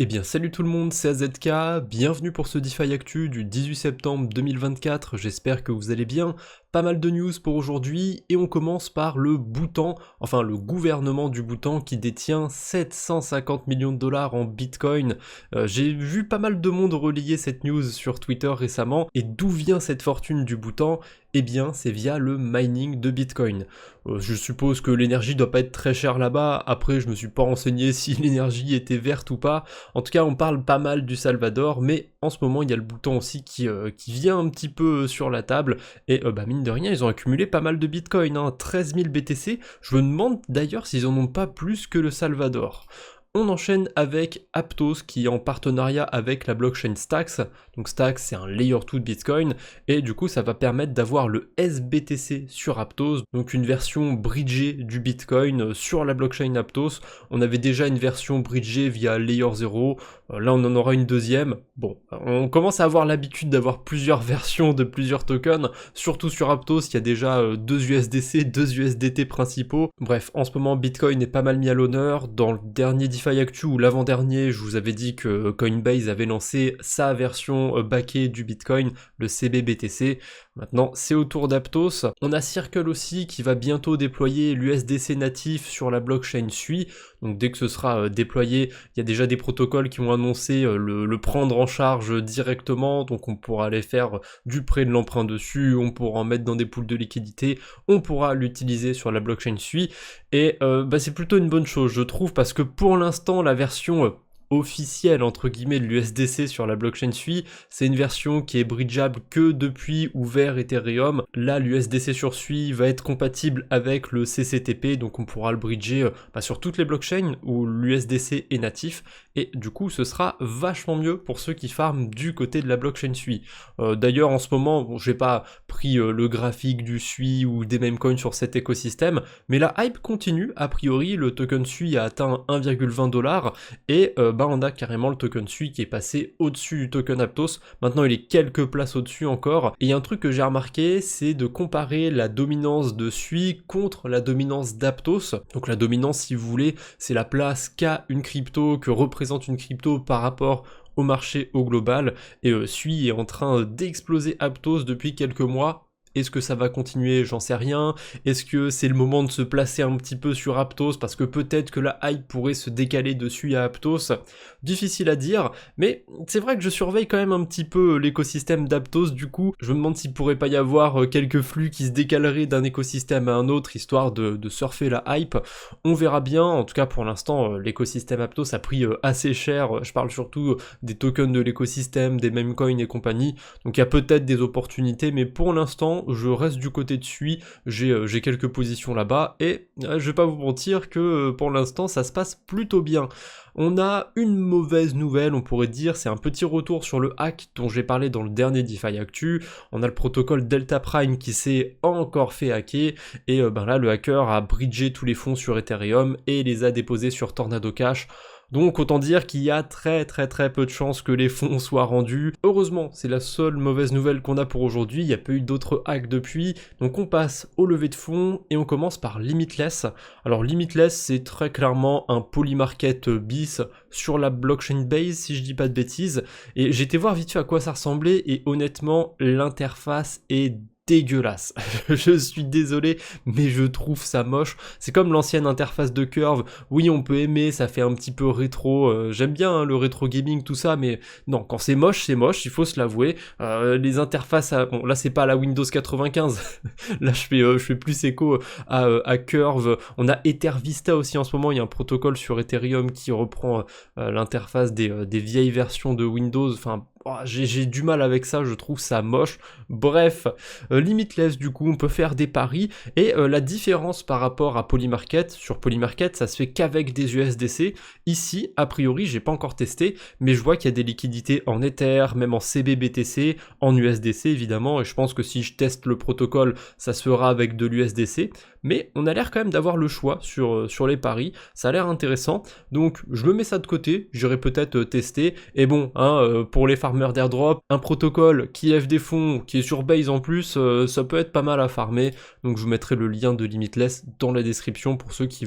Eh bien salut tout le monde, c'est AZK, bienvenue pour ce DeFi Actu du 18 septembre 2024, j'espère que vous allez bien. Pas mal de news pour aujourd'hui et on commence par le Bhoutan, enfin le gouvernement du Bhoutan qui détient 750 millions de dollars en Bitcoin. J'ai vu pas mal de monde relayer cette news sur Twitter récemment et d'où vient cette fortune du Bhoutan? Eh bien c'est via le mining de Bitcoin. Je suppose que l'énergie doit pas être très chère là-bas, après je me suis pas renseigné si l'énergie était verte ou pas. En tout cas, on parle pas mal du Salvador, mais en ce moment, il y a le Bhoutan aussi qui vient un petit peu sur la table, et mine de rien, ils ont accumulé pas mal de Bitcoin, 13 000 BTC, je me demande d'ailleurs s'ils en ont pas plus que le Salvador. On enchaîne avec Aptos qui est en partenariat avec la blockchain Stacks. Donc Stacks c'est un layer 2 de Bitcoin et du coup ça va permettre d'avoir le SBTC sur Aptos, donc une version bridgée du Bitcoin sur la blockchain Aptos. On avait déjà une version bridgée via layer 0, là on en aura une deuxième. Bon, on commence à avoir l'habitude d'avoir plusieurs versions de plusieurs tokens, surtout sur Aptos, il y a déjà deux USDC, deux USDT principaux. Bref, en ce moment Bitcoin est pas mal mis à l'honneur. Dans le dernier DeFi Actu ou l'avant-dernier, je vous avais dit que Coinbase avait lancé sa version backée du Bitcoin, le CBBTC. Maintenant, c'est au tour d'Aptos. On a Circle aussi qui va bientôt déployer l'USDC natif sur la blockchain Sui. Donc dès que ce sera déployé, il y a déjà des protocoles qui ont annoncé le prendre en charge directement. Donc on pourra aller faire du prêt de l'emprunt dessus, on pourra en mettre dans des pools de liquidité, on pourra l'utiliser sur la blockchain Sui. Et c'est plutôt une bonne chose, je trouve, parce que pour l'instant, la version officielle entre guillemets de l'USDC sur la blockchain Sui, c'est une version qui est bridgeable que depuis ouvert Ethereum. Là l'USDC sur Sui va être compatible avec le CCTP, donc on pourra le bridger sur toutes les blockchains où l'USDC est natif, et du coup ce sera vachement mieux pour ceux qui farment du côté de la blockchain Sui. D'ailleurs en ce moment, j'ai pas pris le graphique du Sui ou des memecoins sur cet écosystème, mais la hype continue. A priori le token Sui a atteint 1,20$ et on a carrément le token Sui qui est passé au-dessus du token Aptos. Maintenant il est quelques places au-dessus encore. Et un truc que j'ai remarqué, c'est de comparer la dominance de Sui contre la dominance d'Aptos. Donc la dominance, si vous voulez, c'est la place qu'a une crypto, que représente une crypto par rapport au marché au global. Et Sui est en train d'exploser Aptos depuis quelques mois. Est-ce que ça va continuer? J'en sais rien. Est-ce que c'est le moment de se placer un petit peu sur Aptos parce que peut-être que la hype pourrait se décaler dessus à Aptos? Difficile à dire, mais c'est vrai que je surveille quand même un petit peu l'écosystème d'Aptos. Du coup, je me demande s'il pourrait pas y avoir quelques flux qui se décaleraient d'un écosystème à un autre, histoire de surfer la hype. On verra bien. En tout cas, pour l'instant, l'écosystème Aptos a pris assez cher. Je parle surtout des tokens de l'écosystème, des memecoins et compagnie. Donc il y a peut-être des opportunités, mais pour l'instant, je reste du côté de Sui, j'ai quelques positions là-bas, et je vais pas vous mentir que pour l'instant ça se passe plutôt bien. On a une mauvaise nouvelle, on pourrait dire, c'est un petit retour sur le hack dont j'ai parlé dans le dernier DeFi Actu. On a le protocole Delta Prime qui s'est encore fait hacker, et là le hacker a bridgé tous les fonds sur Ethereum et les a déposés sur Tornado Cash. Donc autant dire qu'il y a très peu de chances que les fonds soient rendus. Heureusement, c'est la seule mauvaise nouvelle qu'on a pour aujourd'hui, il n'y a pas eu d'autres hacks depuis. Donc on passe au levée de fonds et on commence par Limitless. Alors Limitless, c'est très clairement un polymarket bis sur la blockchain base, si je dis pas de bêtises. Et j'ai été voir vite fait à quoi ça ressemblait et honnêtement, l'interface est dégueulasse. Je suis désolé, mais je trouve ça moche. C'est comme l'ancienne interface de Curve. Oui, on peut aimer, ça fait un petit peu rétro. J'aime bien le rétro gaming, tout ça, mais non, quand c'est moche, il faut se l'avouer. Les interfaces, bon, là c'est pas la Windows 95. Là je fais plus écho à Curve. On a EtherVista aussi en ce moment. Il y a un protocole sur Ethereum qui reprend l'interface des vieilles versions de Windows. Enfin, j'ai du mal avec ça, je trouve ça moche. Bref, Limitless, du coup, on peut faire des paris. Et la différence par rapport à Polymarket, sur Polymarket, ça se fait qu'avec des USDC. Ici, a priori, j'ai pas encore testé, mais je vois qu'il y a des liquidités en Ether, même en CBBTC, en USDC évidemment, et je pense que si je teste le protocole, ça se fera avec de l'USDC. mais on a l'air quand même d'avoir le choix sur les paris, ça a l'air intéressant, donc je me mets ça de côté, j'irai peut-être tester, et bon, hein, pour les farmers d'airdrop, un protocole qui lève des fonds, qui est sur Base en plus, ça peut être pas mal à farmer, donc je vous mettrai le lien de Limitless dans la description pour ceux qui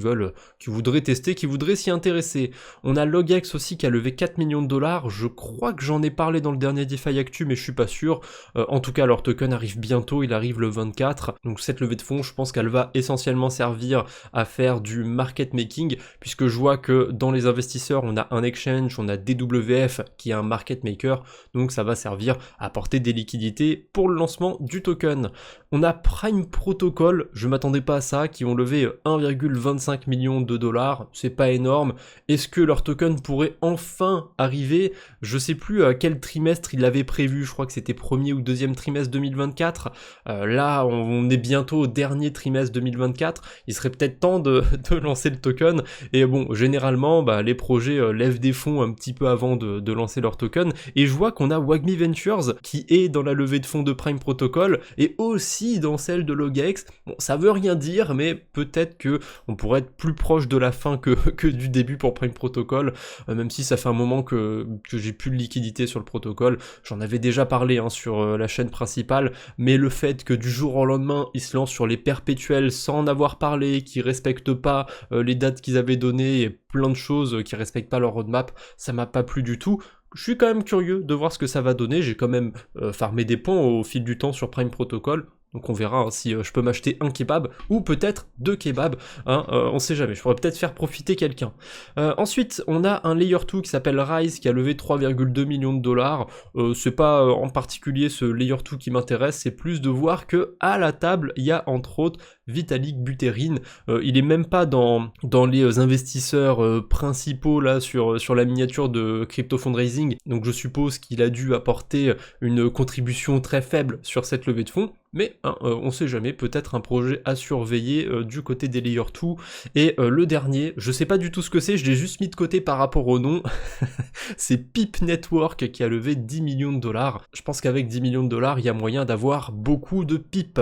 voudraient tester, qui voudraient s'y intéresser. On a Logex aussi qui a levé 4 millions de dollars, je crois que j'en ai parlé dans le dernier DeFi Actu, mais je suis pas sûr, en tout cas leur token arrive bientôt, il arrive le 24, donc cette levée de fonds, je pense qu'elle va essentiellement servir à faire du market making, puisque je vois que dans les investisseurs, on a un exchange, on a DWF qui est un market maker, donc ça va servir à apporter des liquidités pour le lancement du token. On a Prime Protocol, je m'attendais pas à ça, qui ont levé 1,25 million de dollars, c'est pas énorme. Est-ce que leur token pourrait enfin arriver? Je sais plus à quel trimestre ils l'avaient prévu, je crois que c'était premier ou deuxième trimestre 2024. Là, on est bientôt au dernier trimestre 2024, il serait peut-être temps de lancer le token, et bon, généralement, les projets lèvent des fonds un petit peu avant de lancer leur token, et je vois qu'on a Wagmi Ventures, qui est dans la levée de fonds de Prime Protocol, et aussi dans celle de Logex. Bon, ça veut rien dire, mais peut-être que on pourrait être plus proche de la fin que du début pour Prime Protocol, même si ça fait un moment que j'ai plus de liquidité sur le protocole. J'en avais déjà parlé sur la chaîne principale, mais le fait que du jour au lendemain, ils se lancent sur les perpétuels sans en avoir parlé, qui respectent pas les dates qu'ils avaient données, et plein de choses qui respectent pas leur roadmap, ça m'a pas plu du tout. Je suis quand même curieux de voir ce que ça va donner, j'ai quand même farmé des points au fil du temps sur Prime Protocol, donc on verra si je peux m'acheter un kebab, ou peut-être 2 kebabs, on sait jamais, je pourrais peut-être faire profiter quelqu'un. Ensuite, on a un Layer 2 qui s'appelle Rise, qui a levé 3,2 millions de dollars, c'est pas en particulier ce Layer 2 qui m'intéresse, c'est plus de voir que à la table, il y a entre autres Vitalik Buterin, il est même pas dans les investisseurs principaux là sur la miniature de Crypto Fundraising, donc je suppose qu'il a dû apporter une contribution très faible sur cette levée de fonds, mais on sait jamais, peut-être un projet à surveiller du côté des Layer 2, et le dernier, je sais pas du tout ce que c'est, je l'ai juste mis de côté par rapport au nom, c'est Pip Network qui a levé 10 millions de dollars, je pense qu'avec 10 millions de dollars, il y a moyen d'avoir beaucoup de pips.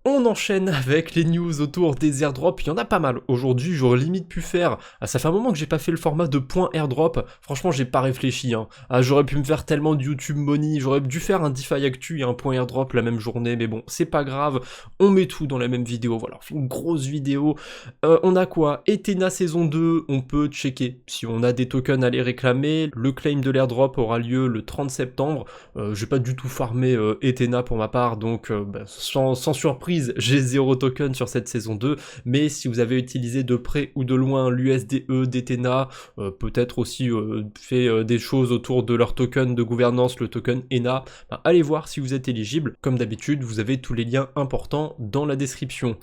On enchaîne avec les news autour des airdrops, il y en a pas mal. Aujourd'hui, j'aurais limite pu faire... ça fait un moment que j'ai pas fait le format de point airdrop, franchement j'ai pas réfléchi. J'aurais pu me faire tellement de YouTube Money, j'aurais dû faire un DeFi Actu et un point airdrop la même journée, mais bon, c'est pas grave, on met tout dans la même vidéo, voilà, on fait une grosse vidéo. On a quoi? Ethena saison 2, on peut checker si on a des tokens à les réclamer, le claim de l'airdrop aura lieu le 30 septembre, j'ai pas du tout farmé Ethena pour ma part, donc sans surprise, j'ai 0 token sur cette saison 2, mais si vous avez utilisé de près ou de loin l'USDE d'Ethena, peut-être aussi fait des choses autour de leur token de gouvernance, le token ENA, allez voir si vous êtes éligible. Comme d'habitude, vous avez tous les liens importants dans la description.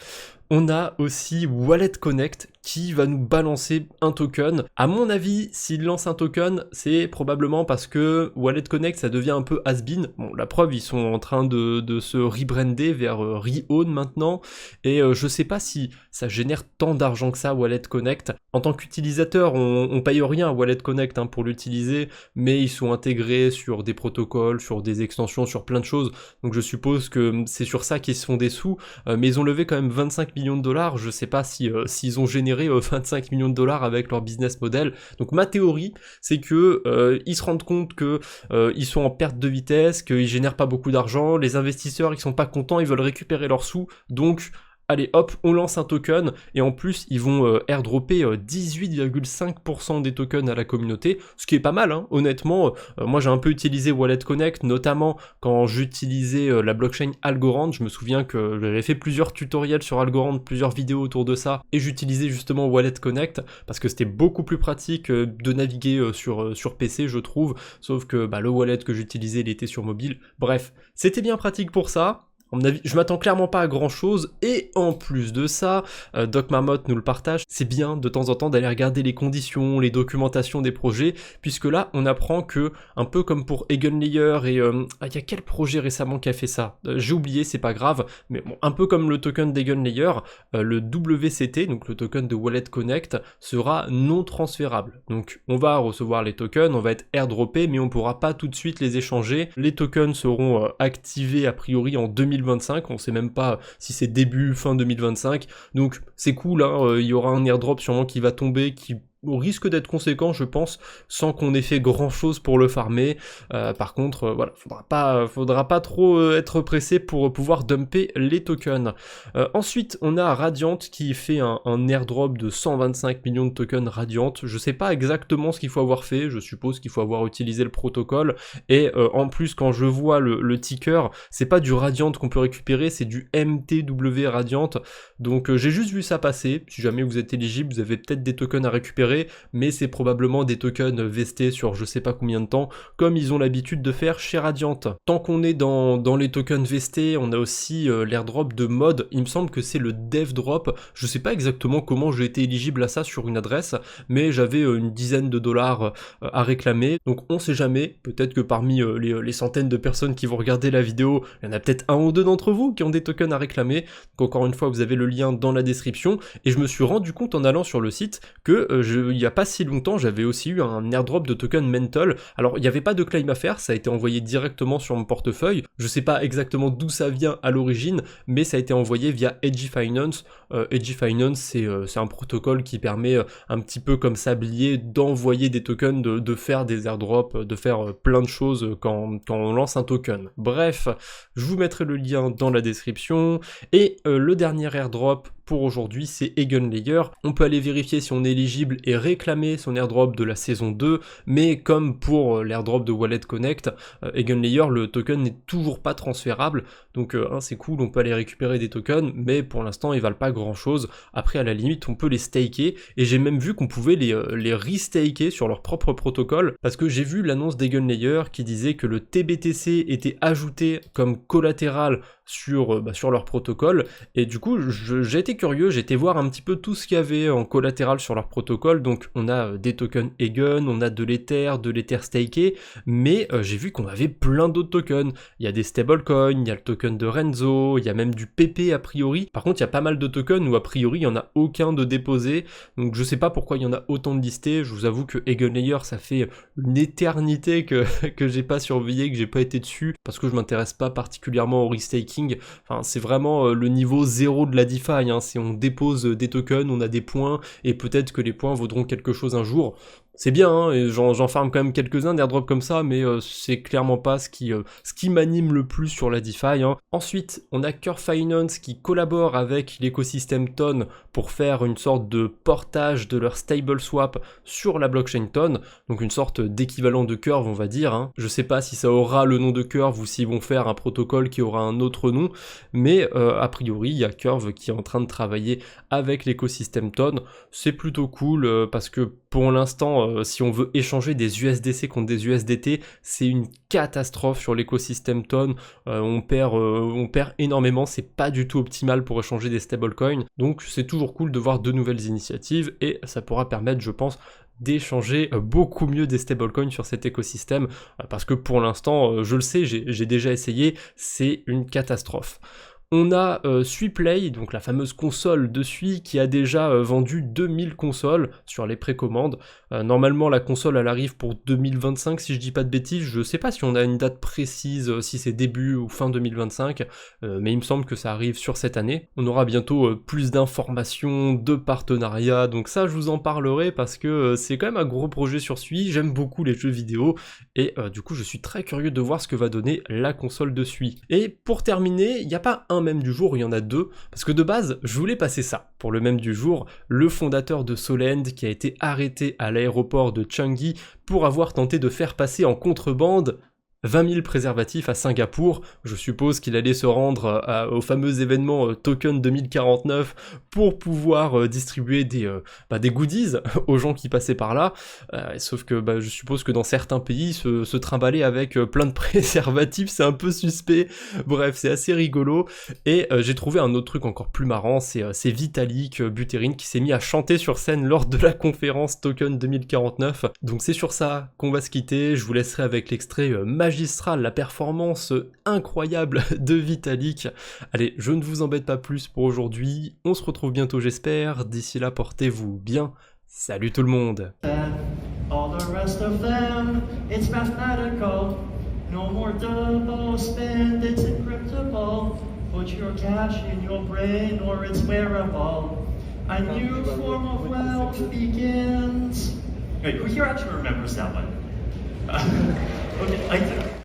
On a aussi Wallet Connect qui va nous balancer un token. À mon avis, s'il lance un token, c'est probablement parce que Wallet Connect, ça devient un peu has-been. Bon, la preuve, ils sont en train de se rebrander vers Reown maintenant, et je sais pas si ça génère tant d'argent que ça, Wallet Connect. En tant qu'utilisateur, on paye rien à Wallet Connect pour l'utiliser, mais ils sont intégrés sur des protocoles, sur des extensions, sur plein de choses, donc je suppose que c'est sur ça qu'ils se font des sous, mais ils ont levé quand même 25 millions de dollars, je sais pas s'ils ont généré 25 millions de dollars avec leur business model. Donc ma théorie, c'est que ils se rendent compte que ils sont en perte de vitesse, qu'ils génèrent pas beaucoup d'argent, les investisseurs ils sont pas contents, ils veulent récupérer leurs sous, donc allez hop, on lance un token, et en plus ils vont airdropper 18,5% des tokens à la communauté, ce qui est pas mal, honnêtement. Moi j'ai un peu utilisé Wallet Connect, notamment quand j'utilisais la blockchain Algorand. Je me souviens que j'avais fait plusieurs tutoriels sur Algorand, plusieurs vidéos autour de ça, et j'utilisais justement Wallet Connect, parce que c'était beaucoup plus pratique de naviguer sur PC, je trouve, sauf que le wallet que j'utilisais, il était sur mobile. Bref, c'était bien pratique pour ça. À mon avis, je m'attends clairement pas à grand chose, et en plus de ça, Doc Marmotte nous le partage, c'est bien de temps en temps d'aller regarder les conditions, les documentations des projets, puisque là on apprend que, un peu comme pour Eigenlayer et il y a quel projet récemment qui a fait ça, j'ai oublié, c'est pas grave, mais bon, un peu comme le token d'Eigenlayer, le WCT, donc le token de Wallet Connect, sera non transférable. Donc on va recevoir les tokens, on va être airdroppé, mais on pourra pas tout de suite les échanger. Les tokens seront activés a priori en 2024, 2025, on sait même pas si c'est début, fin 2025, donc c'est cool, hein, il y aura un airdrop sûrement qui va tomber, qui au risque d'être conséquent, je pense, sans qu'on ait fait grand chose pour le farmer. Par contre, voilà, faudra pas trop être pressé pour pouvoir dumper les tokens. Ensuite, on a Radiant qui fait un airdrop de 125 millions de tokens Radiant. Je sais pas exactement ce qu'il faut avoir fait, je suppose qu'il faut avoir utilisé le protocole. Et en plus, quand je vois le ticker, c'est pas du Radiant qu'on peut récupérer, c'est du MTW Radiant. Donc j'ai juste vu ça passer. Si jamais vous êtes éligible, vous avez peut-être des tokens à récupérer, mais c'est probablement des tokens vestés sur je sais pas combien de temps, comme ils ont l'habitude de faire chez Radiant. Tant qu'on est dans les tokens vestés, on a aussi l'airdrop de mode, il me semble que c'est le dev drop, je sais pas exactement comment j'ai été éligible à ça sur une adresse, mais j'avais une dizaine de dollars à réclamer, donc on sait jamais, peut-être que parmi les centaines de personnes qui vont regarder la vidéo, il y en a peut-être un ou deux d'entre vous qui ont des tokens à réclamer, donc encore une fois vous avez le lien dans la description, et je me suis rendu compte en allant sur le site que il y a pas si longtemps j'avais aussi eu un airdrop de token mental. Alors il n'y avait pas de claim à faire, ça a été envoyé directement sur mon portefeuille, je sais pas exactement d'où ça vient à l'origine, mais ça a été envoyé via Edgy Finance. Edgy Finance c'est un protocole qui permet un petit peu comme Sablier d'envoyer des tokens, de faire des airdrops, de faire plein de choses quand on lance un token. Bref, je vous mettrai le lien dans la description, et le dernier airdrop pour aujourd'hui, c'est Eigenlayer. On peut aller vérifier si on est éligible et réclamer son airdrop de la saison 2, mais comme pour l'airdrop de Wallet Connect, Eigenlayer, le token n'est toujours pas transférable, donc c'est cool, on peut aller récupérer des tokens, mais pour l'instant ils valent pas grand chose. Après à la limite on peut les staker, et j'ai même vu qu'on pouvait les restaker sur leur propre protocole, parce que j'ai vu l'annonce d'Eigenlayer qui disait que le TBTC était ajouté comme collatéral sur leur protocole, et du coup j'ai été curieux, j'ai été voir un petit peu tout ce qu'il y avait en collatéral sur leur protocole. Donc on a des tokens Eigen, on a de l'Ether staké, mais j'ai vu qu'on avait plein d'autres tokens. Il y a des stablecoins, il y a le token de Renzo, il y a même du PP a priori. Par contre il y a pas mal de tokens où a priori il n'y en a aucun de déposé, donc je sais pas pourquoi il y en a autant de listés. Je vous avoue que Eigenlayer ça fait une éternité que j'ai pas surveillé, que j'ai pas été dessus, parce que je m'intéresse pas particulièrement au restaking. Enfin, c'est vraiment le niveau 0 de la DeFi, hein. Si on dépose des tokens, on a des points, et peut-être que les points vaudront quelque chose un jour. C'est bien, hein, et j'en farme quand même quelques-uns d'airdrops comme ça, mais c'est clairement pas ce qui m'anime le plus sur la DeFi, hein. Ensuite, on a Curve Finance qui collabore avec l'écosystème Ton pour faire une sorte de portage de leur stable swap sur la blockchain Ton, donc une sorte d'équivalent de Curve, on va dire, hein. Je sais pas si ça aura le nom de Curve ou s'ils vont faire un protocole qui aura un autre nom, mais a priori, il y a Curve qui est en train de travailler avec l'écosystème Ton. C'est plutôt cool parce que pour l'instant, si on veut échanger des USDC contre des USDT, c'est une catastrophe sur l'écosystème Ton. On perd énormément, c'est pas du tout optimal pour échanger des stablecoins. Donc c'est toujours cool de voir de nouvelles initiatives, et ça pourra permettre, je pense, d'échanger beaucoup mieux des stablecoins sur cet écosystème, parce que pour l'instant, je le sais, j'ai déjà essayé, c'est une catastrophe. On a Suiplay, donc la fameuse console de Sui, qui a déjà vendu 2000 consoles sur les précommandes. Normalement la console elle arrive pour 2025 si je dis pas de bêtises, je sais pas si on a une date précise, si c'est début ou fin 2025, mais il me semble que ça arrive sur cette année. On aura bientôt plus d'informations, de partenariats, donc ça je vous en parlerai parce que c'est quand même un gros projet sur Sui, j'aime beaucoup les jeux vidéo, et du coup je suis très curieux de voir ce que va donner la console de Sui. Et pour terminer, il n'y a pas un mème du jour, il y en a deux, parce que de base, je voulais passer ça. Pour le mème du jour, le fondateur de Solend qui a été arrêté à l'aéroport de Changi pour avoir tenté de faire passer en contrebande 20 000 préservatifs à Singapour. Je suppose qu'il allait se rendre au fameux événement Token 2049 pour pouvoir distribuer des goodies aux gens qui passaient par là. Sauf que je suppose que dans certains pays, se trimballer avec plein de préservatifs, c'est un peu suspect. Bref, c'est assez rigolo. Et j'ai trouvé un autre truc encore plus marrant, c'est Vitalik Buterin qui s'est mis à chanter sur scène lors de la conférence Token 2049. Donc c'est sur ça qu'on va se quitter. Je vous laisserai avec l'extrait magistral, la performance incroyable de Vitalik. Allez, je ne vous embête pas plus pour aujourd'hui, on se retrouve bientôt j'espère, d'ici là portez-vous bien, salut tout le monde. All the rest of them, it's mathematical. No more double spend, it's encryptable. your cash in your brain or its wearable. A new form of wealth begins. Wait, who here actually remembers that one? Okay, I do.